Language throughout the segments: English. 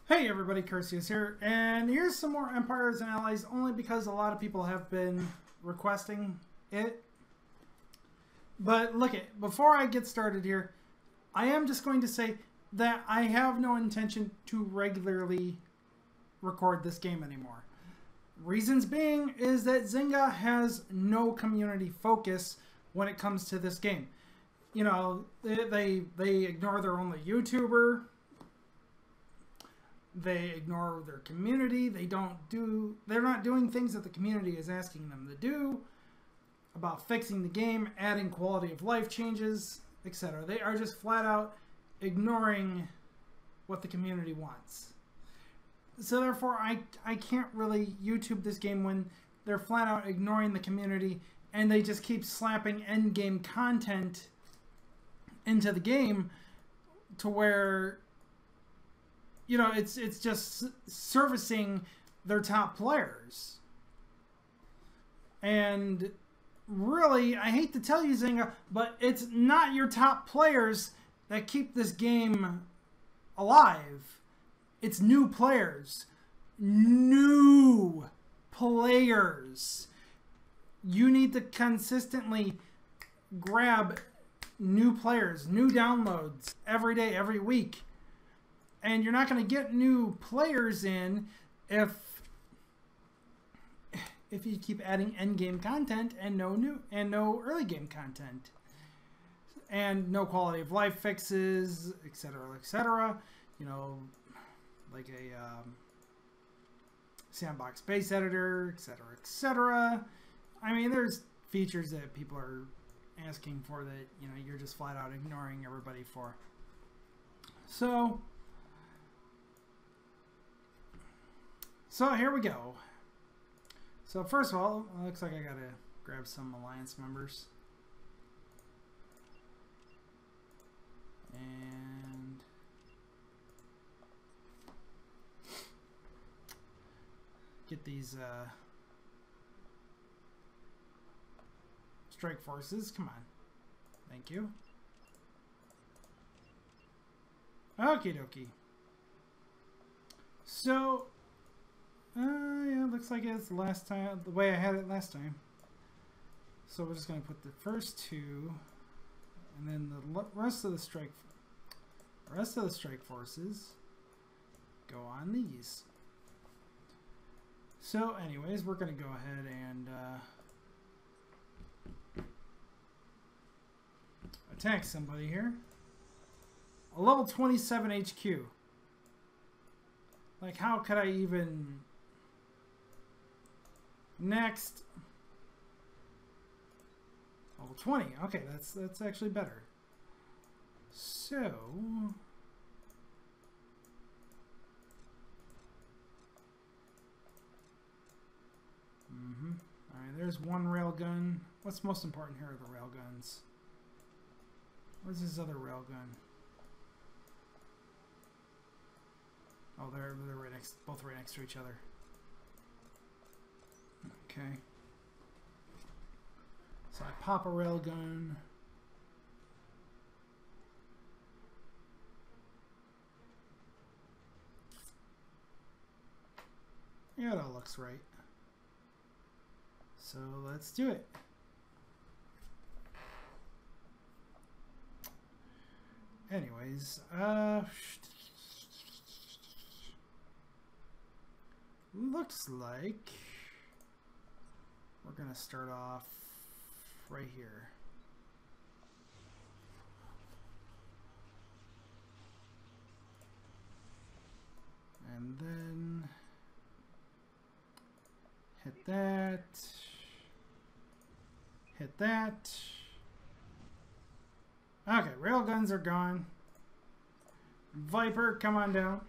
Hey everybody, Curseius here, and here's some more Empires and Allies, only because a lot of people have been requesting it. But look it, before I get started here, I am just going to say that I have no intention to regularly record this game anymore. Reasons being is that Zynga has no community focus when it comes to this game. You know, they ignore their only YouTuber. They ignore their community. They're not doing things that the community is asking them to do about fixing the game, adding quality of life changes, etc. They are just flat out ignoring what the community wants. So therefore, I can't really YouTube this game when they're flat out ignoring the community and they just keep slapping end game content into the game to where, you know, it's just servicing their top players. And really, I hate to tell you, Zynga, but it's not your top players that keep this game alive. It's new players. New players. You need to consistently grab new players, new downloads every day, every week. And you're not going to get new players in if you keep adding end game content and no early game content, and no quality of life fixes, etc., etc. You know, like a sandbox base editor, etc., etc. I mean, there's features that people are asking for that, you know, you're just flat out ignoring everybody for. So here we go. So first of all, it looks like I gotta grab some alliance members. And get these strike forces. Come on. Thank you. Okie dokie. So yeah, looks like it's the last time, the way I had it last time. So we're just going to put the first two, and then the rest of the strike forces go on these. So anyways, we're going to go ahead and attack somebody here. A level 27 HQ. Like, how could I even... Next, level 20. Okay, that's actually better. So, all right, there's one railgun. What's most important here are the railguns. Where's this other railgun? Oh, they're right next, both right next to each other. Okay. So I pop a railgun. Yeah, it all looks right. So let's do it. Anyways, looks like we're going to start off right here. And then hit that. Hit that. Okay, railguns are gone. Viper, come on down.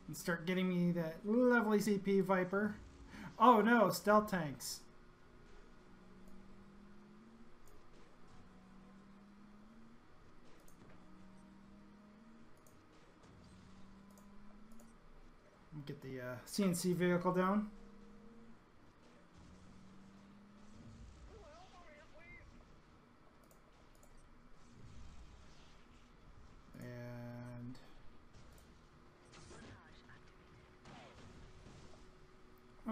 And start getting me that lovely CP Viper. Oh no, stealth tanks. Get the CNC vehicle down. And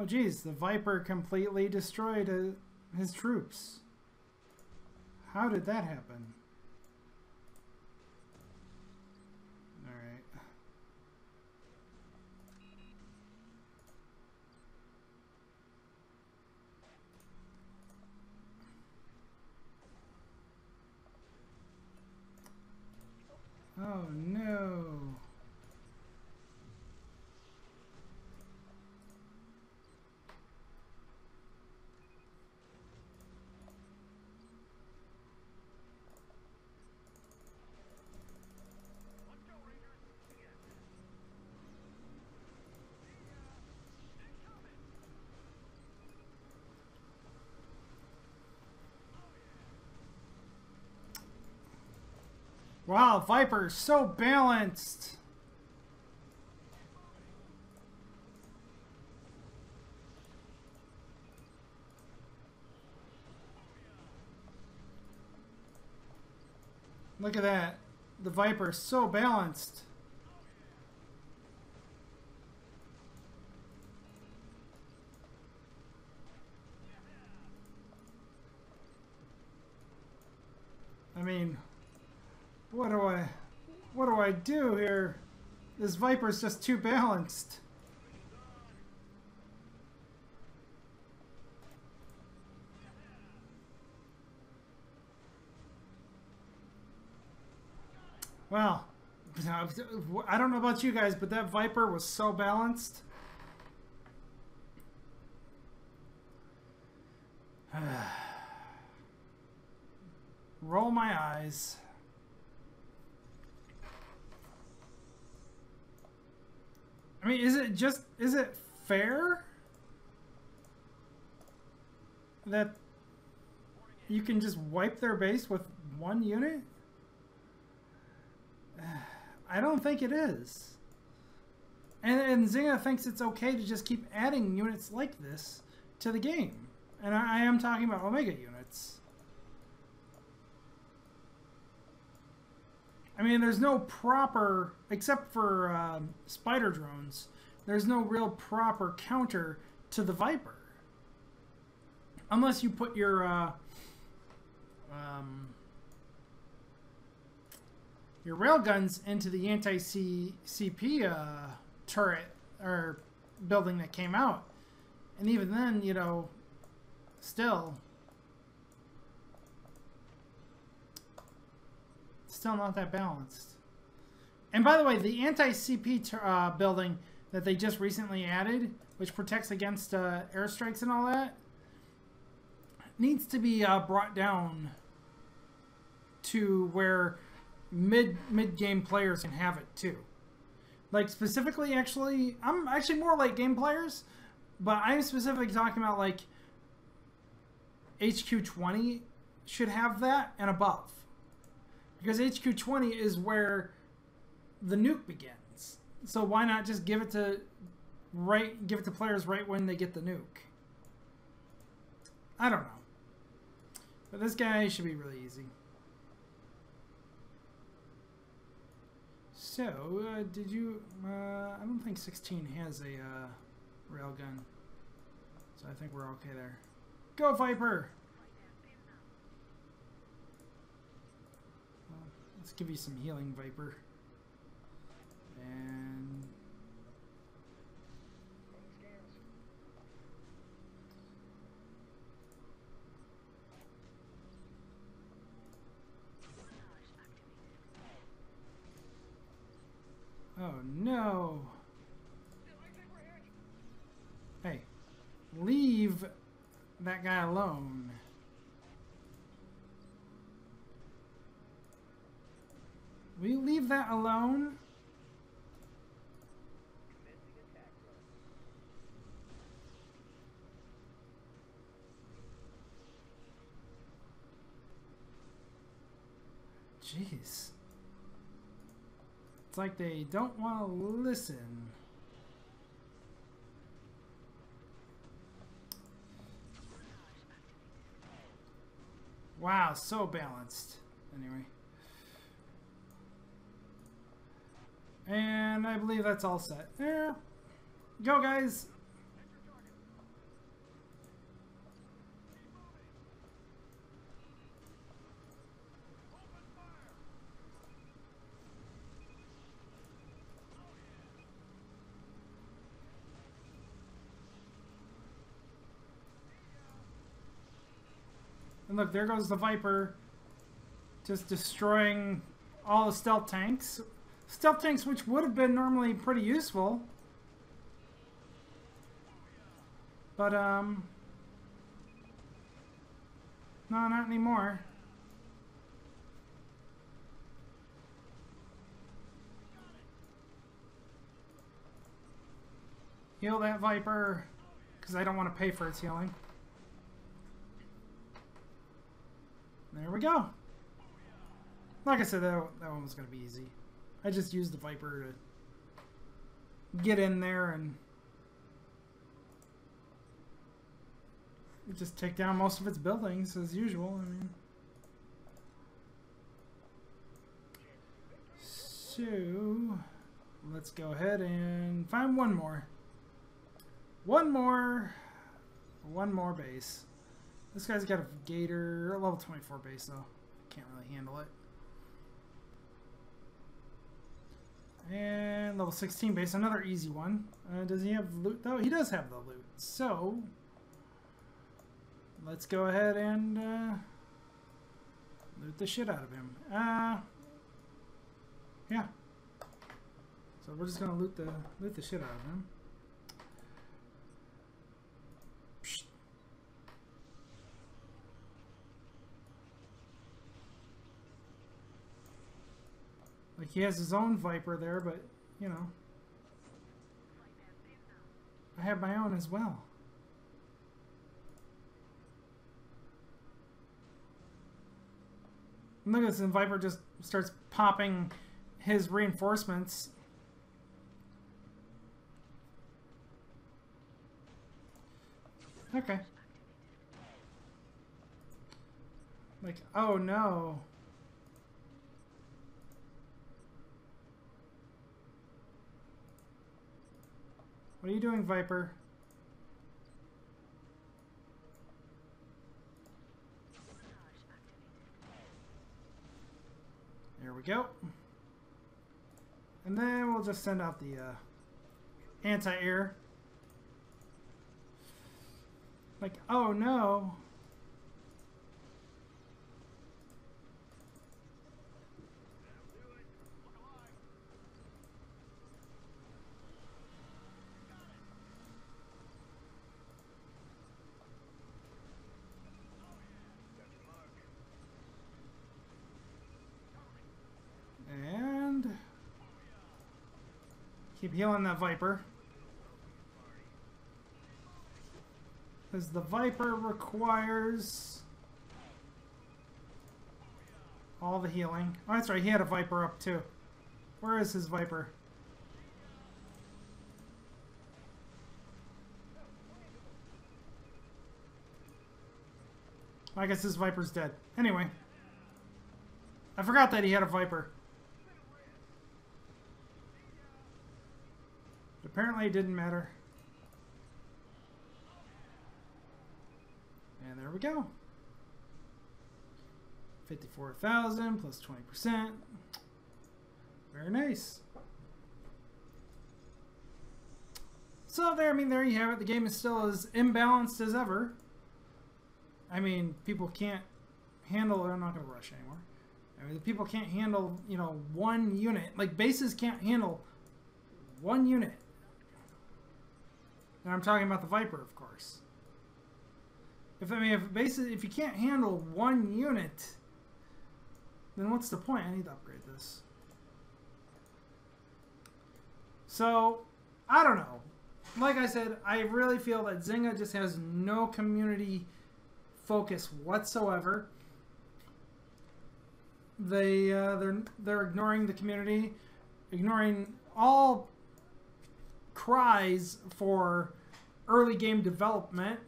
Oh geez, the Viper completely destroyed his troops. How did that happen? Alright. Oh no. Wow, Viper, so balanced. Look at that. The Viper is so balanced. I mean, what do I do here? This Viper's just too balanced. Well, I don't know about you guys, but that Viper was so balanced. Roll my eyes. I mean, is it fair that you can just wipe their base with one unit? I don't think it is. And Zynga thinks it's okay to just keep adding units like this to the game. And I am talking about Omega units. I mean, there's no proper, except for spider drones, there's no real proper counter to the Viper. Unless you put your railguns into the anti-CP turret or building that came out. And even then, you know, still not that balanced. And by the way, the anti-CP building that they just recently added, which protects against airstrikes and all that, needs to be brought down to where mid-game players can have it too. Like specifically, actually, I'm actually more late game players, but I'm specifically talking about like HQ20 should have that and above. Because HQ20 is where the nuke begins. So why not just give it to players right when they get the nuke? I don't know. But this guy should be really easy. So, did you... I don't think 16 has a railgun. So I think we're okay there. Go, Viper! Well, let's give you some healing, Viper. And... oh no! Hey, leave that guy alone. Will you leave that alone? Jeez. It's like they don't want to listen. Wow, so balanced. Anyway. And I believe that's all set. There. Go, guys. And look, there goes the Viper, just destroying all the stealth tanks. Stealth tanks which would have been normally pretty useful. But, no, not anymore. Heal that Viper, because I don't want to pay for its healing. There we go. Like I said, that one was going to be easy. I just used the Viper to get in there and just take down most of its buildings as usual. I mean, so let's go ahead and find one more. One more base. This guy's got a Gator, a level 24 base, though. Can't really handle it. And level 16 base, another easy one. Does he have loot, though? He does have the loot. So, let's go ahead and loot the shit out of him. Yeah. So we're just gonna loot the shit out of him. Like, he has his own Viper there, but, you know, I have my own as well. And look at this, and Viper just starts popping his reinforcements. Okay. Like, oh no. What are you doing, Viper? There we go. And then we'll just send out the anti-air. Like, oh no. And keep healing that Viper. Because the Viper requires all the healing. Oh, that's right. He had a Viper up too. Where is his Viper? I guess his Viper's dead. Anyway. I forgot that he had a Viper. But apparently it didn't matter. And there we go. 54,000 plus 20%. Very nice. So there, I mean, there you have it. The game is still as imbalanced as ever. I mean, people can't handle. I'm not going to rush anymore. I mean, people can't handle, you know, one unit. Like, bases can't handle one unit. And I'm talking about the Viper, of course. If you can't handle one unit, then what's the point? I need to upgrade this. So, I don't know. Like I said, I really feel that Zynga just has no community focus whatsoever. They're ignoring the community, ignoring all cries for early game development,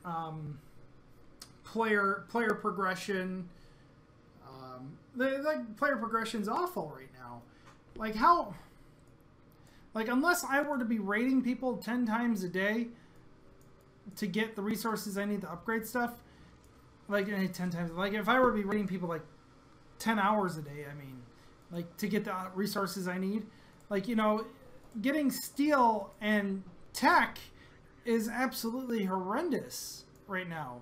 player progression. Player progression's awful right now. Like, how? Like, unless I were to be raiding people 10 times a day to get the resources I need to upgrade stuff, like 10 times, like if I were to be raiding people like 10 hours a day, I mean, like to get the resources I need, like, you know, getting steel and tech is absolutely horrendous right now.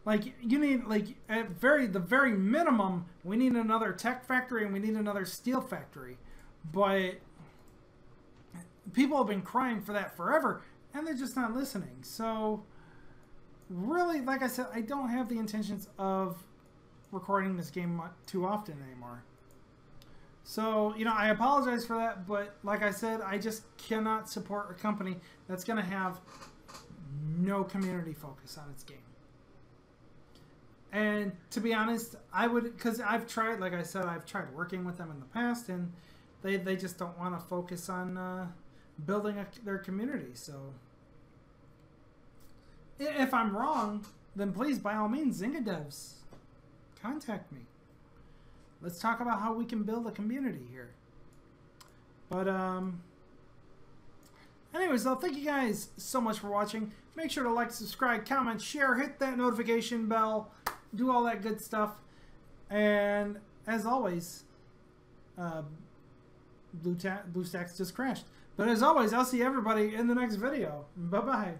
Like, you need, like, at the very minimum, we need another tech factory and we need another steel factory. But people have been crying for that forever, and they're just not listening. So, really, like I said, I don't have the intentions of recording this game too often anymore. So, you know, I apologize for that, but like I said, I just cannot support a company that's going to have no community focus on its game. And to be honest, I would, because I've tried, like I said, I've tried working with them in the past, and they just don't want to focus on building their community. So, if I'm wrong, then please, by all means, Zynga devs, contact me. Let's talk about how we can build a community here. But, anyways, though, thank you guys so much for watching. Make sure to like, subscribe, comment, share, hit that notification bell, do all that good stuff. And, as always, BlueStacks just crashed. But as always, I'll see everybody in the next video. Bye-bye.